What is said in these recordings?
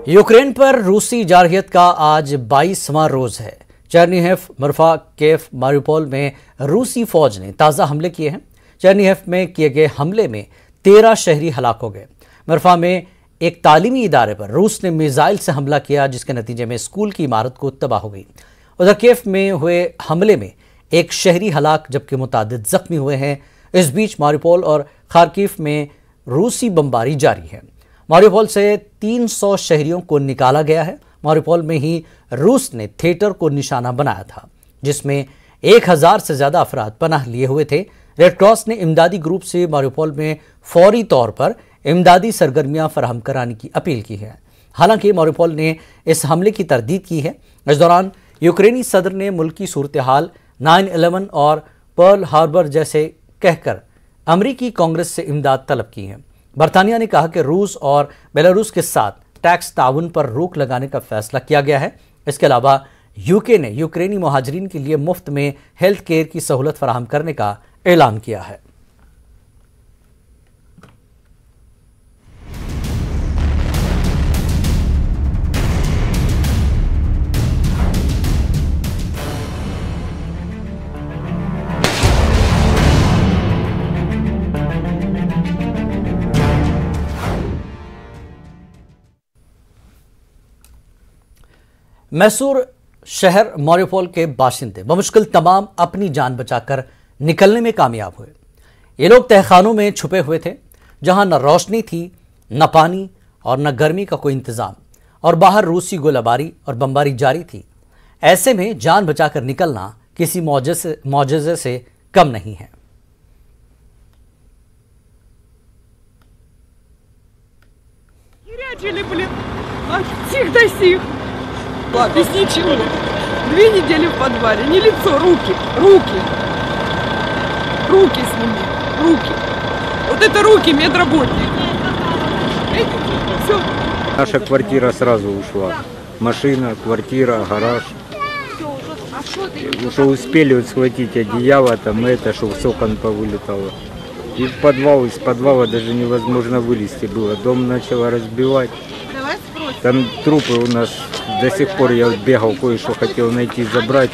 Ukraine पर रूसी जारहियत का आज 22वां रोज है। चेर्निहिव, मरफाकेव, मारिउपोल में रूसी फौज ने ताज़ा हमले किए हैं। चेर्निहिव में किए गए हमले में 13 शहरी हलाक हो गए। मरफा में एक तालीमी इदारे पर रूस ने मिसाइल से हमला किया, जिसके नतीजे में स्कूल की इमारत को तबाह हो गई। उधर केव में हुए हमले में एक शहरी हलाक जबकि मुतादिद जख्मी हुए हैं। इस बीच मारिउपोल और खार्किव में रूसी बमबारी जारी है। मारिउपोल से 300 शहरियों को निकाला गया है। मारिउपोल में ही रूस ने थिएटर को निशाना बनाया था, जिसमें 1000 से ज्यादा अफराद पनाह लिए हुए थे। रेड क्रॉस ने इमदादी ग्रुप से मारिउपोल में फौरी तौर पर इमदादी सरगर्मियां फराहम कराने की अपील की है। हालांकि मारिउपोल ने इस हमले की तरदीद की है। इस दौरान यूक्रेनी सदर ने मुल्की सूरत हाल, 9/11 और पर्ल हार्बर जैसे कहकर अमरीकी कांग्रेस से इमदाद तलब की है। बरतानिया ने कहा कि रूस और बेलारूस के साथ टैक्स ताउन पर रोक लगाने का फैसला किया गया है। इसके अलावा यूके ने यूक्रेनी मुहाजिरीन के लिए मुफ्त में हेल्थ केयर की सहूलत फराहम करने का ऐलान किया है। मैसूर शहर मारिउपोल के बाशिंदे बमुश्किल तमाम अपनी जान बचाकर निकलने में कामयाब हुए। ये लोग तहखानों में छुपे हुए थे, जहां न रोशनी थी, न पानी और न गर्मी का कोई इंतजाम, और बाहर रूसी गोलाबारी और बमबारी जारी थी। ऐसे में जान बचाकर निकलना किसी मौजज़े से कम नहीं है। Без ничего. 2 недели в подвале. Не лицо, руки. Руки сними. Руки. Вот это руки медработник. Все. Наша квартира сразу ушла. Машина, квартира, гараж. Уже успели вот схватить одеяло, там это, чтобы с окон повылетало. И в подвал, из подвала даже невозможно вылезти было. Дом начало разбивать. Там трупы у нас до сих пор, я бегал, кое-что хотел найти, забрать.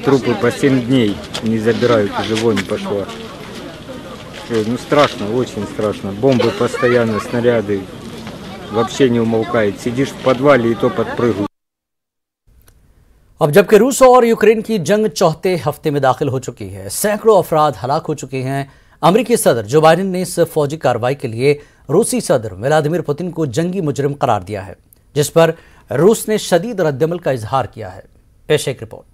Трупы по 7 дней не забирают, уже вонь пошла. Ну страшно, очень страшно. Бомбы постоянно, снаряды. Вообще не умолкает. Сидишь в подвале и то подпрыгиваешь. अब जबकि रूस और यूक्रेन की जंग चौथे हफ्ते में दाखिल हो चुकी है, सैकड़ों अफराद हलाक हो चुके हैं। अमेरिकी सदर जो बाइडेन ने इस फौजी कार्रवाई के लिए रूसी सदर व्लादिमीर पुतिन को जंगी मुजरिम करार दिया है, जिस पर रूस ने शदीद रद्दअमल का इजहार किया है। पेश एक रिपोर्ट।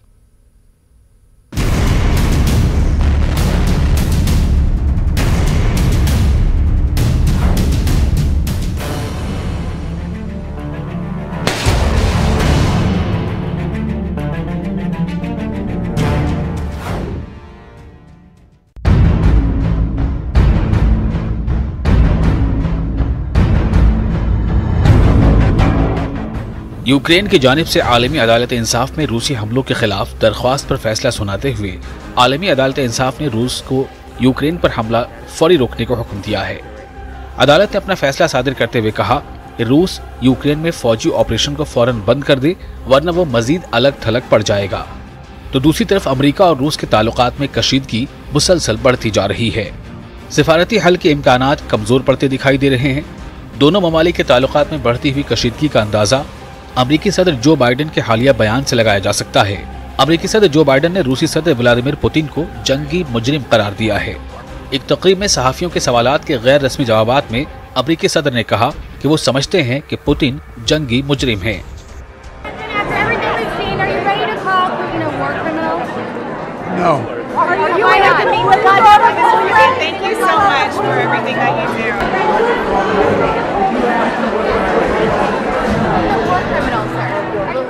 यूक्रेन की जानिब से आलमी अदालत इंसाफ में रूसी हमलों के खिलाफ दरख्वास्त पर फैसला सुनाते हुए आलमी अदालत इंसाफ ने रूस को यूक्रेन पर हमला फौरी रोकने का हुक्म दिया है। अदालत ने अपना फैसला सादिर करते हुए कहा कि रूस यूक्रेन में फौजी ऑपरेशन को फौरन बंद कर दे, वरना वो मजीद अलग थलग पड़ जाएगा। तो दूसरी तरफ अमेरिका और रूस के ताल्लुकात में कशीदगी मुसलसल बढ़ती जा रही है। सिफारती हल के इम्कानात कमजोर पड़ते दिखाई दे रहे हैं। दोनों ममालिक के ताल्लुकात में बढ़ती हुई कशीदगी का अंदाजा अमेरिकी सदर जो बाइडेन के हालिया बयान से लगाया जा सकता है। अमेरिकी सदर जो बाइडेन ने रूसी सदर व्लादिमीर पुतिन को जंगी मुजरिम करार दिया है। एक तकरीब में सहाफियों के सवालात के गैर रस्मी जवाबात में अमेरिकी सदर ने कहा कि वो समझते हैं कि पुतिन जंगी मुजरिम हैं।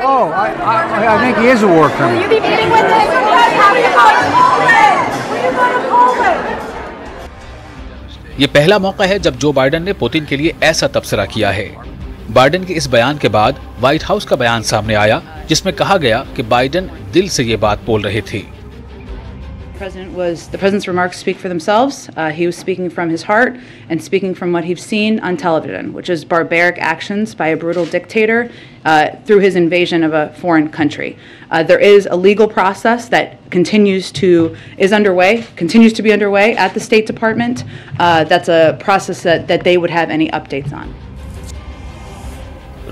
Oh, I think he is a war criminal. Will you be meeting with him? ये पहला मौका है जब जो बाइडेन ने पुतिन के लिए ऐसा तबसरा किया है। बाइडेन के इस बयान के बाद व्हाइट हाउस का बयान सामने आया, जिसमें कहा गया कि बाइडेन दिल से ये बात बोल रहे थे। The president's remarks speak for themselves. He was speaking from his heart and speaking from what he's seen on television, which is barbaric actions by a brutal dictator through his invasion of a foreign country. There is a legal process that continues to be underway at the State Department. That's a process that they would have any updates on.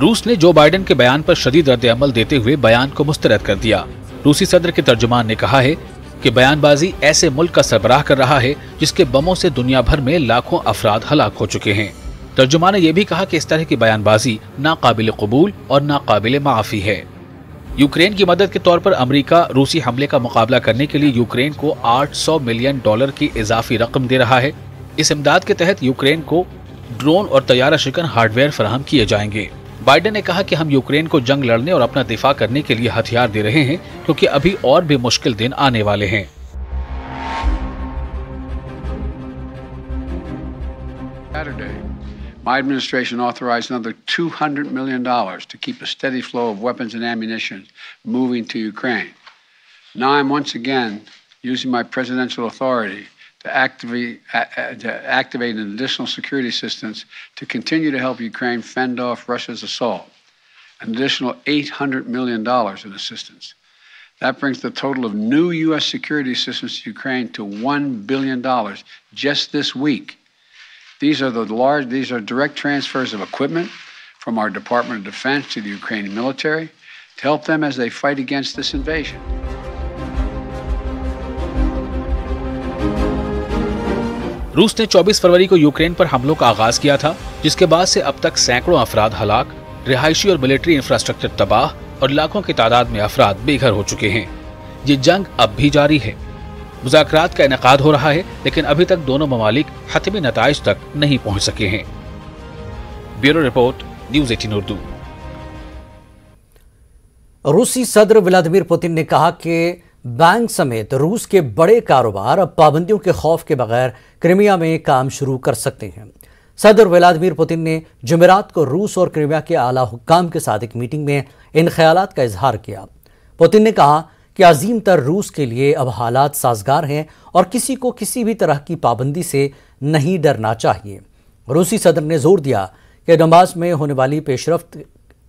रूस ने Joe Biden के बयान पर शदीद रद्द-ए-अमल देते हुए बयान को मुस्तरद कर दिया। रूसी सदर के तर्जुमान ने कहा है कि बयानबाजी ऐसे मुल्क का सरबराह कर रहा है जिसके बमों से दुनिया भर में लाखों अफराद हलाक हो चुके हैं। तर्जुमान ने यह भी कहा कि इस तरह की बयानबाजी नाकाबिल कबूल और नाकाबिल माफी है। यूक्रेन की मदद के तौर पर अमेरिका रूसी हमले का मुकाबला करने के लिए यूक्रेन को $800 मिलियन की इजाफी रकम दे रहा है। इस इमदाद के तहत यूक्रेन को ड्रोन और तैयारा शिकन हार्डवेयर फराहम किए जाएंगे। बाइडेन ने कहा कि हम यूक्रेन को जंग लड़ने और अपना दिफा करने के लिए हथियार दे रहे हैं क्योंकि अभी और भी मुश्किल दिन आने वाले हैं। Saturday, my administration authorized another $200 million to keep a steady flow of weapons and ammunition moving to Ukraine. Now I'm once again using my presidential authority to activate an additional security assistance to continue to help Ukraine fend off Russia's assault, an additional $800 million in assistance. That brings the total of new U.S. security assistance to Ukraine to $1 billion just this week. These are direct transfers of equipment from our Department of Defense to the Ukrainian military to help them as they fight against this invasion. रूस ने 24 फरवरी को Ukraine पर हमलों का आगाज किया था, जिसके बाद से अब तक सैकड़ों अफराद हलाक, रिहायशी और मिलिट्री इंफ्रास्ट्रक्चर तबाह और लाखों की तादाद में अफराद बेघर हो चुके हैं। ये जंग अब भी जारी है। मुज़ाकरात का इनेकाद हो रहा है, लेकिन अभी तक दोनों ममालिक हतमी नताइज तक नहीं पहुंच सके हैं। Bureau report, news 18 Urdu. रूसी सदर व्लादिमीर पुतिन ने कहा कि बैंक समेत रूस के बड़े कारोबार अब पाबंदियों के खौफ के बगैर क्रीमिया में काम शुरू कर सकते हैं। सदर व्लादिमीर पुतिन ने जुमेरात को रूस और क्रीमिया के आला हुक्काम के साथ एक मीटिंग में इन ख्यालात का इजहार किया। पुतिन ने कहा कि अजीम तर रूस के लिए अब हालात साजगार हैं और किसी को किसी भी तरह की पाबंदी से नहीं डरना चाहिए। रूसी सदर ने जोर दिया कि डंबास में होने वाली पेशरफ्त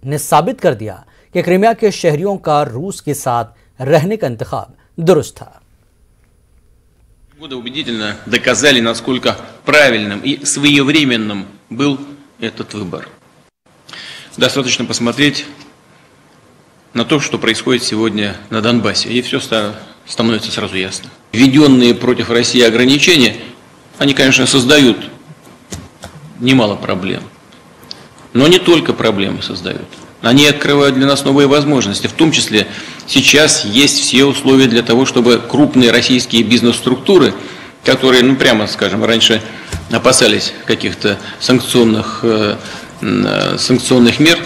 ने साबित कर दिया कि क्रीमिया के शहरियों का रूस के साथ रहने का इंतखाब दुरुस्त था। Годы убедительно доказали, насколько правильным и своевременным был этот выбор. Достаточно посмотреть на то, что происходит сегодня на Донбассе, и все становится сразу ясно. Введенные против России ограничения, они, конечно, создают немало проблем, но не только проблемы создают. Они открывают для нас новые возможности, в том числе сейчас есть все условия для того, чтобы крупные российские бизнес-структуры, которые, прямо скажем, раньше опасались каких-то санкционных мер.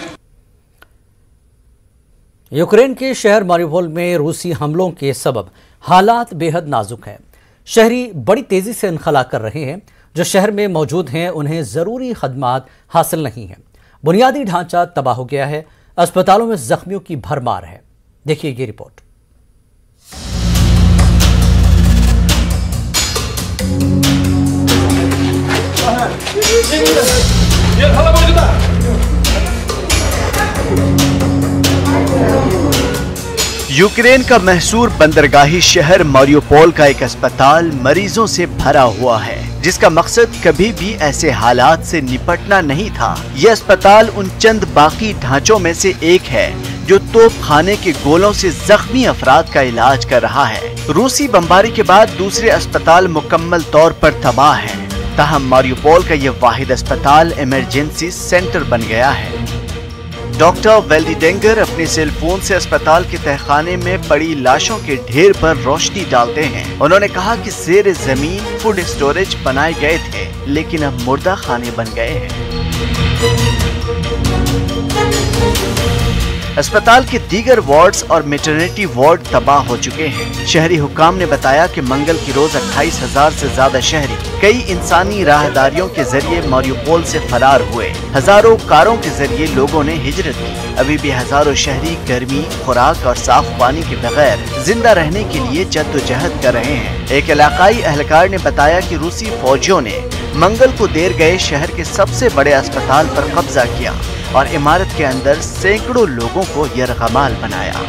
यूक्रेन के शहर मारिउपोल में रूसी हमलों के सबब हालात बेहद नाजुक हैं। शहरी बड़ी तेजी से इनखला कर रहे हैं। जो शहर में मौजूद हैं उन्हें जरूरी खदमात हासिल नहीं है। बुनियादी ढांचा तबाह हो गया है। अस्पतालों में जख्मियों की भरमार है। देखिए ये रिपोर्ट। यूक्रेन का महसूर बंदरगाही शहर मारिउपोल का एक अस्पताल मरीजों से भरा हुआ है, जिसका मकसद कभी भी ऐसे हालात से निपटना नहीं था। यह अस्पताल उन चंद बाकी ढांचों में से एक है जो तोप खाने के गोलों से जख्मी अफराद का इलाज कर रहा है। रूसी बमबारी के बाद दूसरे अस्पताल मुकम्मल तौर पर तबाह है। ताहम मारिउपोल का यह वाहिद अस्पताल इमरजेंसी सेंटर बन गया है। डॉक्टर वेल्डी डेंगर अपने सेल फोन से अस्पताल के तहखाने में पड़ी लाशों के ढेर पर रोशनी डालते हैं। उन्होंने कहा कि ज़ेर जमीन फूड स्टोरेज बनाए गए थे, लेकिन अब मुर्दा खाने बन गए हैं। अस्पताल के दीगर वार्ड्स और मैटरनिटी वार्ड तबाह हो चुके हैं। शहरी हुक्काम ने बताया कि मंगल की रोज 28,000 से ज्यादा शहरी कई इंसानी राहदारियों के जरिए मारियोपोल से फरार हुए। हजारों कारों के जरिए लोगों ने हिजरत की। अभी भी हजारों शहरी गर्मी, खुराक और साफ पानी के बगैर जिंदा रहने के लिए जद्दोजहद कर रहे हैं। एक इलाकाई एहलकार ने बताया कि रूसी फौजियों ने मंगल को देर गए शहर के सबसे बड़े अस्पताल पर कब्जा किया और इमारत के अंदर सैकड़ों लोगों को यरगमाल बनाया।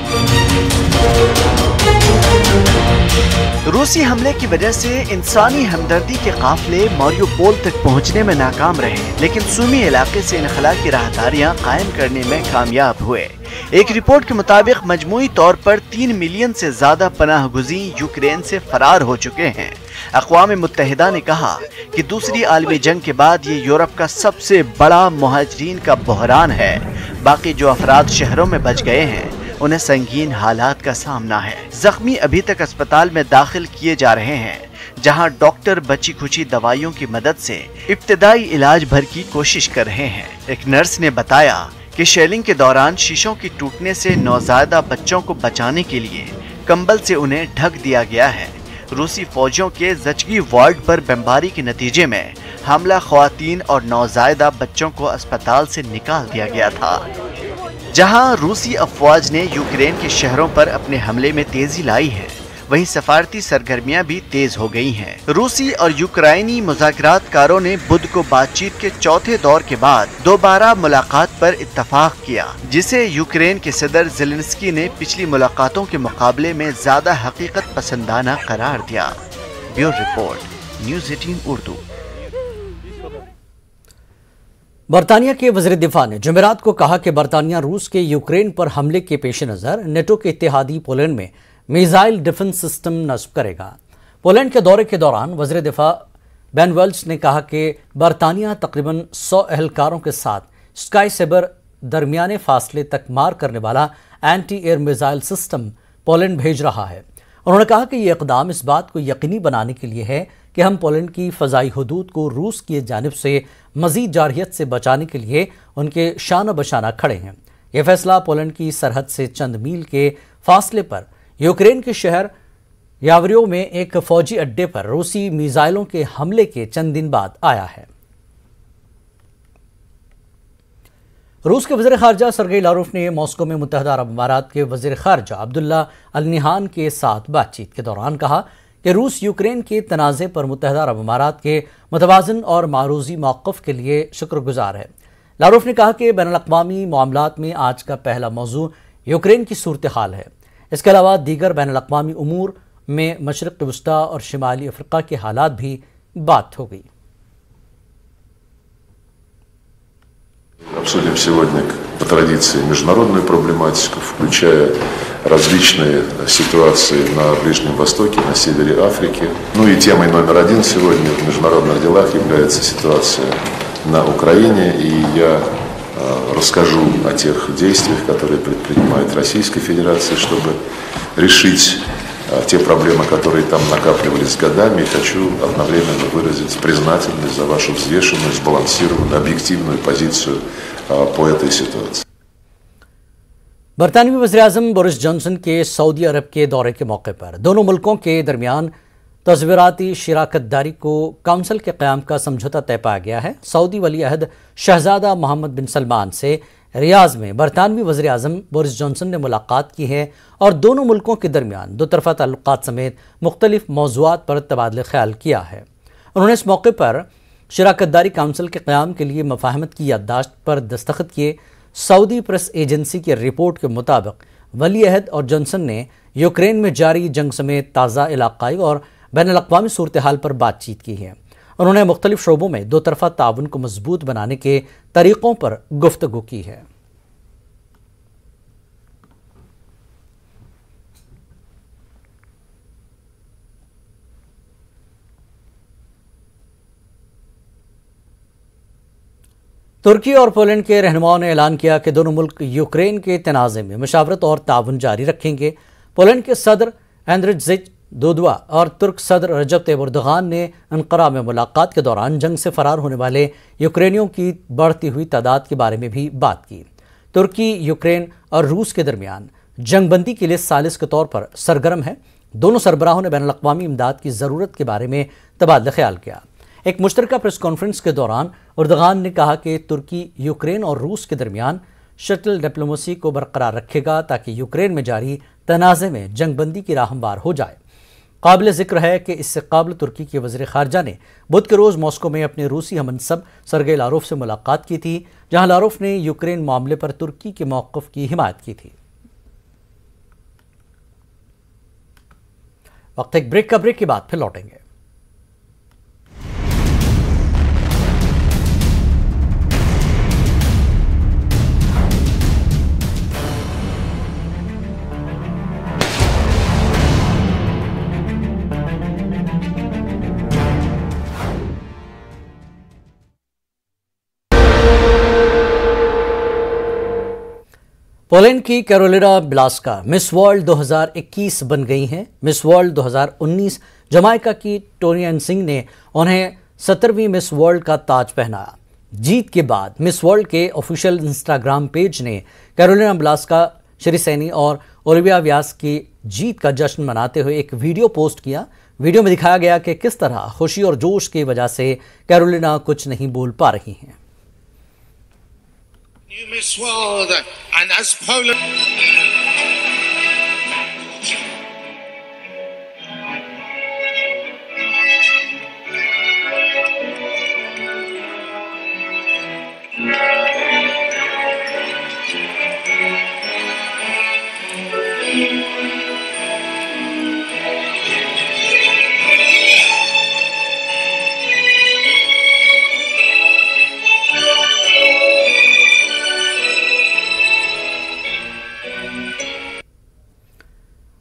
रूसी हमले की वजह से इंसानी हमदर्दी के काफिले मारियोपोल तक पहुंचने में नाकाम रहे, लेकिन सूमी इलाके से इनखला की राहदारियां कायम करने में कामयाब हुए। एक रिपोर्ट के मुताबिक मजमूई तौर पर 3 मिलियन से ज्यादा पनाहगुज़ीं यूक्रेन से फरार हो चुके हैं। अक़वाम मुत्तहिदा ने कहा कि दूसरी आलमी जंग के बाद ये यूरोप का सबसे बड़ा मुहाजिरीन का बहरान है। बाकी जो अफराद शहरों में बच गए हैं उन्हें संगीन हालात का सामना है। जख्मी अभी तक अस्पताल में दाखिल किए जा रहे हैं, जहां डॉक्टर बची खुची दवाइयों की मदद से इब्तिदाई इलाज भर की कोशिश कर रहे हैं। एक नर्स ने बताया कि शेलिंग के दौरान शीशों की टूटने से नौज़ायदा बच्चों को बचाने के लिए कंबल से उन्हें ढक दिया गया है। रूसी फौजियों के ज़चगी वार्ड पर बमबारी के नतीजे में हमला ख्वातीन और नौज़ायदा बच्चों को अस्पताल से निकाल दिया गया था। जहां रूसी अफवाज ने यूक्रेन के शहरों पर अपने हमले में तेजी लाई है, वहीं सफारती सरगर्मियां भी तेज हो गई हैं। रूसी और यूक्राइनी मुज़ाकरातकारों ने बुध को बातचीत के चौथे दौर के बाद दोबारा मुलाकात पर इत्तफाक किया, जिसे यूक्रेन के सदर ज़ेलेंस्की ने पिछली मुलाकातों के मुकाबले में ज्यादा हकीकत पसंदाना करार दिया। Bureau report, news 18 Urdu. बरतानिया के वज़ीर दिफा ने जुमेरात को कहा कि बरतानिया रूस के यूक्रेन पर हमले के पेश नज़र नेटो के इत्तेहादी पोलैंड में मिसाइल डिफेंस सिस्टम नस्ब करेगा। पोलैंड के दौरे के दौरान वज़ीर दिफा बेन वेल्च ने कहा कि बरतानिया तकरीबन 100 एहलकारों के साथ स्काई सेबर दरमियाने फासले तक मार करने वाला anti air missile system Poland भेज रहा है। उन्होंने कहा कि यह इकदाम इस बात को यकीनी बनाने के लिए है कि हम पोलैंड की फ़ज़ाई हदूद को रूस की जानिब से मज़ीद जारहियत से बचाने के लिए उनके शाना बशाना खड़े हैं। यह फैसला पोलैंड की सरहद से चंद मील के फासले पर यूक्रेन के शहर यावरियो में एक फौजी अड्डे पर रूसी मिसाइलों के हमले के चंद दिन बाद आया है। रूस के वज़ीर ख़ारजा सरगेई लारोफ ने मॉस्को में मुत्तहदा अरब अमारात के वज़ीर ख़ारजा अब्दुल्ला अल निहान के साथ बातचीत के दौरान कहा कि रूस यूक्रेन के तनाज़े पर मुत्तहदा अरब अमारात के मुतवाज़न और मारूज़ी मौक़िफ़ के लिए शुक्रगुजार है। लारोफ ने कहा कि बैनुल-अक़वामी मामलात में आज का पहला मौजू यूक्रेन की सूरत हाल है। इसके अलावा दीगर बैनुल-अक़वामी उमूर में मशरिक़ वस्ता और शिमाली अफ्रीका के हालात भी बात हो गई। Обсудим сегодня по традиции международную проблематику, включая различные ситуации на Ближнем Востоке, на севере Африки. Ну и темой номер один сегодня в международных делах является ситуация на Украине. И я расскажу о тех действиях, которые предпринимает Российская Федерация, чтобы решить те проблемы, которые там накапливались годами. И хочу одновременно выразить признательность за вашу взвешенную, сбалансированную, объективную позицию по этой ситуации. बरतानवी वज़ीर-ए-आज़म बोरिस जॉनसन के सऊदी अरब के दौरे के मौके पर दोनों मुल्कों के दरमियान तज़वीराती शिराकतदारी को काउंसिल के क़याम का समझौता तय पाया गया है। सऊदी वली अहद शहजादा मोहम्मद बिन सलमान से रियाज में बरतानवी वज़ीर-ए-आज़म बोरिस जॉनसन ने मुलाकात की है और दोनों मुल्कों के दरमियान दो तरफ़ा ताल्लुक़ात समेत मुख्तलिफ मौज़ूआत पर तबादला ख्याल किया है। उन्होंने इस मौके पर शिराकतदारी काउंसिल के क़याम के लिए मफाहमत की याददाश्त पर दस्तखत किए। सऊदी प्रेस एजेंसी की रिपोर्ट के मुताबिक वली अहद और जॉनसन ने यूक्रेन में जारी जंग समेत ताज़ा इलाक़ाई और बैनुल-अक़वामी सूरत हाल पर बातचीत की है। उन्होंने मुख्तलिफ शोबों में दो तरफ़ा ताउन को मजबूत बनाने के तरीक़ों पर गुफ्तगू की है। तुर्की और पोलैंड के रहनुमाओं ने ऐलान किया कि दोनों मुल्क यूक्रेन के तनाज़े में मशावरत और ताउन जारी रखेंगे। पोलैंड के सदर एंड्रिज़ दुडा और तुर्क सदर रजब तैयब एर्दोगान ने अंकारा में मुलाकात के दौरान जंग से फरार होने वाले यूक्रेनियों की बढ़ती हुई तादाद के बारे में भी बात की। तुर्की यूक्रेन और रूस के दरमियान जंगबंदी के लिए सालिस के तौर पर सरगर्म है। दोनों सरबराहों ने बैनुल-अक़वामी इमदाद की ज़रूरत के बारे में तबादला ख्याल किया। एक मुश्तरका प्रेस कॉन्फ्रेंस के दौरान उर्दगान ने कहा कि तुर्की यूक्रेन और रूस के दरमियान शटल डिप्लोमेसी को बरकरार रखेगा ताकि यूक्रेन में जारी तनाज़े में जंगबंदी की राह हमवार हो जाए। काबिल ज़िक्र है कि इससे कबल तुर्की के वज़ीर ख़ारजा ने बुध के रोज़ मॉस्को में अपने रूसी हमनसब सरगेई लारोफ से मुलाकात की थी, जहां लारोफ ने यूक्रेन मामले पर तुर्की के मौक़िफ़ की हिमायत की थी। वक्त एक ब्रेक के बाद फिर लौटेंगे। पोलैंड की कैरोलिना ब्लास्का मिस वर्ल्ड 2021 बन गई हैं। मिस वर्ल्ड 2019 जमाइका की टोनियन सिंह ने उन्हें 17वीं मिस वर्ल्ड का ताज पहनाया। जीत के बाद मिस वर्ल्ड के ऑफिशियल इंस्टाग्राम पेज ने कैरोलिना ब्लास्का, श्रीसेनी और ओलिविया व्यास की जीत का जश्न मनाते हुए एक वीडियो पोस्ट किया। वीडियो में दिखाया गया कि किस तरह खुशी और जोश की वजह से कैरोलिना कुछ नहीं बोल पा रही हैं। New Miss World, and as Poland.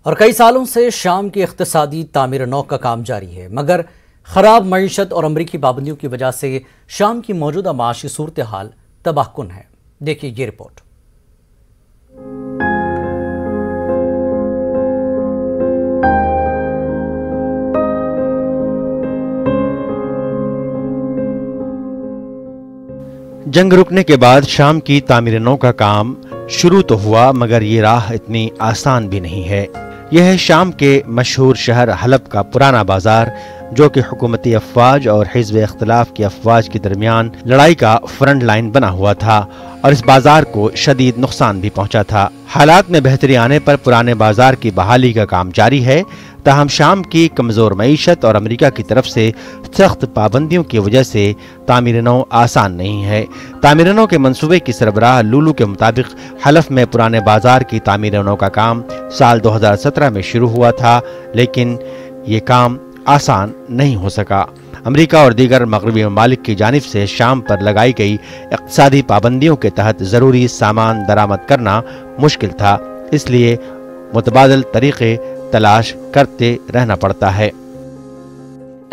और कई सालों से शाम की इक़्तिसादी तामीर नौ का काम जारी है, मगर ख़राब मईशत और अमरीकी पाबंदियों की वजह से शाम की मौजूदा माशी सूरत हाल तबाहकुन है। देखिए ये रिपोर्ट। जंग रुकने के बाद शाम की तामीर नौ का काम शुरू तो हुआ, मगर ये राह इतनी आसान भी नहीं है। यह है शाम के मशहूर शहर हलब का पुराना बाजार, जो कि हुकूमती अफवाज और हिज़्ब इख्तिलाफ की अफवाज के दरमियान लड़ाई का फ्रंट लाइन बना हुआ था और इस बाजार को शदीद नुकसान भी पहुंचा था। हालात में बेहतरी आने पर पुराने बाजार की बहाली का काम जारी है, ताहम शाम की कमज़ोर मईशत और अमेरिका की तरफ से सख्त पाबंदियों की वजह से तामीर नौ आसान नहीं है। तामीर नौ के मंसूबे की सरबराह लुलू के मुताबिक हलफ में पुराने बाजार की तामीर नौ का काम साल 2017 में शुरू हुआ था, लेकिन ये काम आसान नहीं हो सका। अमेरिका और दीगर मगरबी ममालिक की जानिब से शाम पर लगाई गई इक़्तिसादी पाबंदियों के तहत ज़रूरी सामान दरामद करना मुश्किल था, इसलिए मुतबादिल तरीक़े तलाश करते रहना पड़ता है।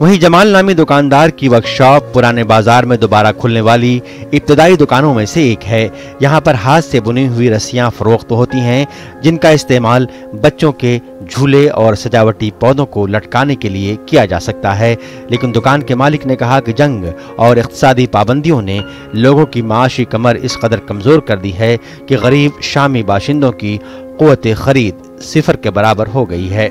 वहीं जमाल नामी दुकानदार की वर्कशॉप पुराने बाजार में दोबारा खुलने वाली इब्तदाई दुकानों में से एक है। यहाँ पर हाथ से बुनी हुई रस्सियाँ फरोख्त होती हैं, जिनका इस्तेमाल बच्चों के झूले और सजावटी पौधों को लटकाने के लिए किया जा सकता है। लेकिन दुकान के मालिक ने कहा कि जंग और इक़्तिसादी पाबंदियों ने लोगों की माशी कमर इस कदर कमज़ोर कर दी है कि गरीब शामी बाशिंदों की क़ुव्वत ख़रीद सिफर के बराबर हो गई है।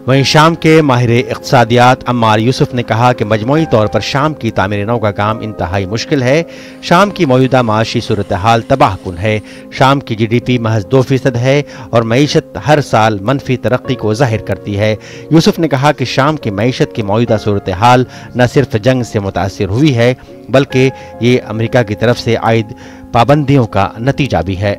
वहीं शाम के माहिर इक़्तिसादियात अम्मार यूसुफ ने कहा कि मजमूई तौर पर शाम की तामीर नौ का काम इंतहाई मुश्किल है। शाम की मौजूदा माशी सूरत हाल तबाहकुन है। शाम की GDP महज 2% है और मईशत हर साल मनफी तरक्की को जाहिर करती है। यूसुफ ने कहा कि शाम की मईशत की मौजूदा सूरत हाल न सिर्फ जंग से मुतासिर हुई है, बल्कि ये अमेरिका की तरफ से आयद पाबंदियों का नतीजा भी है।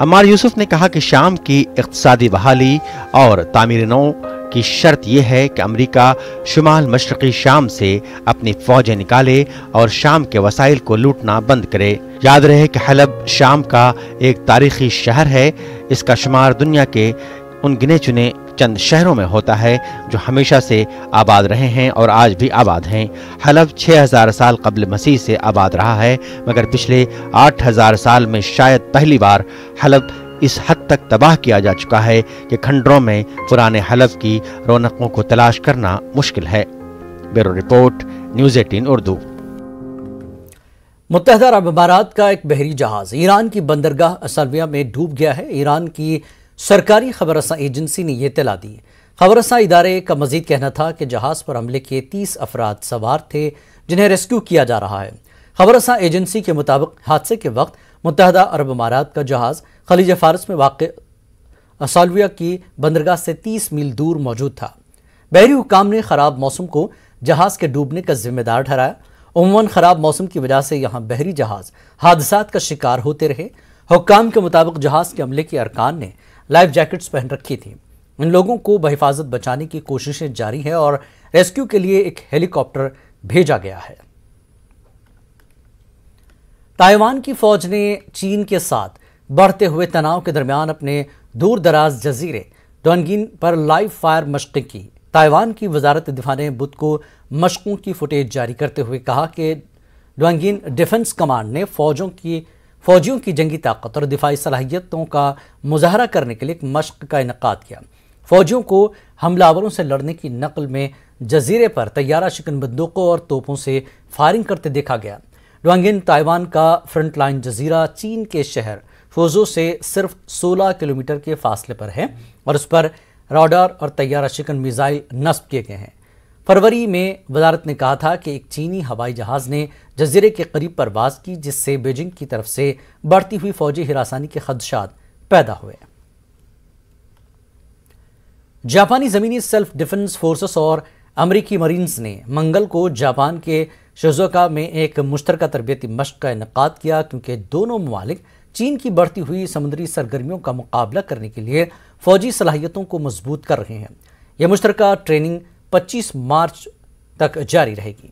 अम्मार यूसुफ ने कहा कि शाम की इक्तिसादी बहाली और तामीर नौ की शर्त यह है कि अमेरिका शुमाल मशरकी शाम से अपनी फौजें निकाले और शाम के वसाइल को लूटना बंद करे। याद रहे कि हलब शाम का एक तारीखी शहर है। इसका शुमार दुनिया के उन गिने चुने चंद शहरों में होता है जो हमेशा से आबाद रहे हैं और आज भी आबाद हैं। हलब 6000 साल कब्ल मसीह से आबाद रहा है, मगर पिछले 8000 साल में शायद पहली बार हलब इस हद तक तबाह किया जा चुका है कि खंडरों में पुराने हलब की रौनकों को तलाश करना मुश्किल है। Bureau report, news 18 Urdu. मुत्तहदा अरब अमारात का एक बहरी जहाज ईरान की बंदरगाह असलविया में डूब गया है। ईरान की सरकारी खबररसा एजेंसी ने यह इत्तला दी। खबररसा इदारे का मजीद कहना था कि जहाज पर हमले के 30 अफराद सवार थे जिन्हें रेस्क्यू किया जा रहा है। खबररसा एजेंसी के मुताबिक हादसे के वक्त मुत्तहदा अरब अमारात का जहाज खलीज फारस में वाक़ असलविया की बंदरगाह से 30 मील दूर मौजूद था। बहरी हुक्काम ने खराब मौसम को जहाज के डूबने का जिम्मेदार ठहराया। उमूमन खराब मौसम की वजह से यहाँ बहरी जहाज हादसात का शिकार होते रहे। हुक्काम के मुताबिक जहाज के अमले के अरकान ने लाइफ जैकेट्स पहन रखी थी। इन लोगों को बहिफाजत बचाने की कोशिशें जारी हैं और रेस्क्यू के लिए एक हेलीकॉप्टर भेजा गया है। ताइवान की फौज ने चीन के साथ बढ़ते हुए तनाव के दरमियान अपने दूर दराज जजीरे डोंगिन पर लाइव फायर मशक़ें की। ताइवान की वजारत दिफा ने बुध को मशकों की फुटेज जारी करते हुए कहा कि डोंगिन डिफेंस कमांड ने फौजियों की जंगी ताकत और दिफाई सलाहियतों का मुजाहरा करने के लिए एक मशक का इनकाद किया। फौजियों को हमलावरों से लड़ने की नकल में जजीरे पर तैयारा शिकन बंदूकों और तोपों से फायरिंग करते देखा गया। डोंगिन ताइवान का फ्रंटलाइन जजीरा चीन के शहर फुजो से सिर्फ 16 किलोमीटर के फासले पर है और उस पर राडार और तैयारा शिकन मिसाइल नस्ब किए गए हैं। फरवरी में वजारत ने कहा था कि एक चीनी हवाई जहाज ने जजीरे के करीब परवाज की, जिससे बीजिंग की तरफ से बढ़ती हुई फौजी हिरासानी के खदशात पैदा हुए। जापानी जमीनी सेल्फ डिफेंस फोर्सेस और अमेरिकी मरीन्स ने मंगल को जापान के शिजुओका में एक मुश्तरका तरबियती मशक का इनकाद किया, क्योंकि दोनों ममालिक चीन की बढ़ती हुई समुद्री सरगर्मियों का मुकाबला करने के लिए फौजी सलाहियतों को मजबूत कर रहे हैं। यह मुश्तरका ट्रेनिंग 25 मार्च तक जारी रहेगी।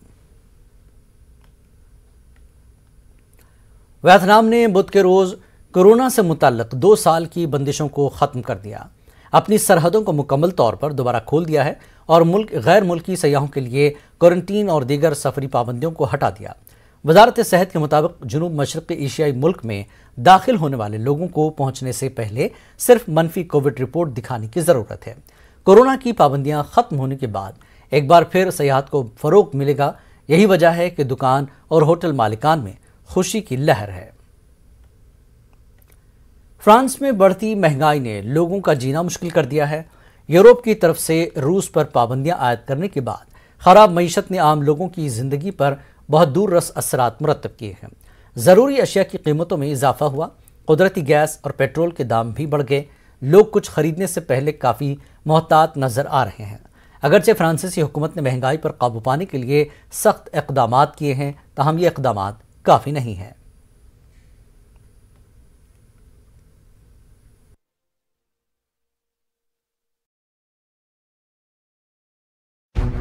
वियतनाम ने बुध के रोज कोरोना से मुताल्लिक 2 साल की बंदिशों को खत्म कर दिया, अपनी सरहदों को मुकम्मल तौर पर दोबारा खोल दिया है और गैर मुल्की सयाहों के लिए क्वारंटीन और दीगर सफरी पाबंदियों को हटा दिया। वजारत सेहत के मुताबिक जुनूब मशरक़ी एशियाई मुल्क में दाखिल होने वाले लोगों को पहुंचने से पहले सिर्फ मनफी कोविड रिपोर्ट दिखाने की जरूरत है। कोरोना की पाबंदियां खत्म होने के बाद एक बार फिर सयाहत को फरोग मिलेगा। यही वजह है कि दुकान और होटल मालिकान में खुशी की लहर है। फ्रांस में बढ़ती महंगाई ने लोगों का जीना मुश्किल कर दिया है। यूरोप की तरफ से रूस पर पाबंदियां आयद करने के बाद खराब मईशत ने आम लोगों की जिंदगी पर बहुत दूर रस असरात मुरतब किए हैं। ज़रूरी अशिया की कीमतों में इजाफा हुआ, कुदरती गैस और पेट्रोल के दाम भी बढ़ गए। लोग कुछ खरीदने से पहले काफ़ी मोहतात नजर आ रहे हैं। अगरचे फ्रांसीसी हुकूमत ने महंगाई पर काबू पाने के लिए सख्त इक़दामात किए हैं, ताहम ये इक़दामात काफ़ी नहीं हैं।